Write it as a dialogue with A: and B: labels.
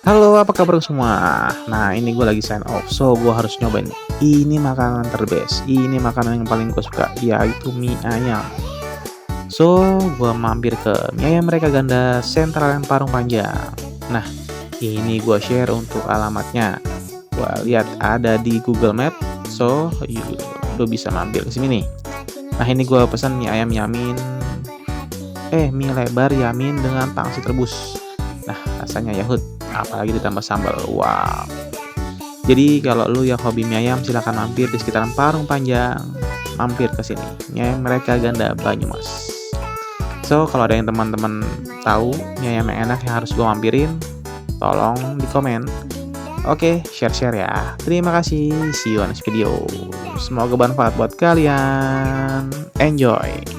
A: Halo, apa kabar semua? Nah, ini gue lagi sign off, so gue harus nyobain. Ini makanan terbest, ini makanan yang paling gue suka, yaitu mie ayam. So, gue mampir ke mie ayam mereka ganda Sentralan Parung Panjang. Nah, ini gue share untuk alamatnya. Gue lihat ada di Google Map, so lu bisa mampir ke sini nih. Nah, ini gue pesan mie ayam yamin, mie lebar yamin dengan pangsit rebus. Nah, rasanya yahut, apalagi ditambah sambal. Wow. Jadi kalau lu yang hobi mie ayam silahkan mampir di sekitaran Parung Panjang. Mampir ke sini. Mie ayam mereka ganda Banyumas. So, kalau ada yang teman-teman tahu mie ayam yang enak yang harus gue mampirin, tolong di komen. Oke, share-share ya. Terima kasih. See you on next video. Semoga bermanfaat buat kalian. Enjoy.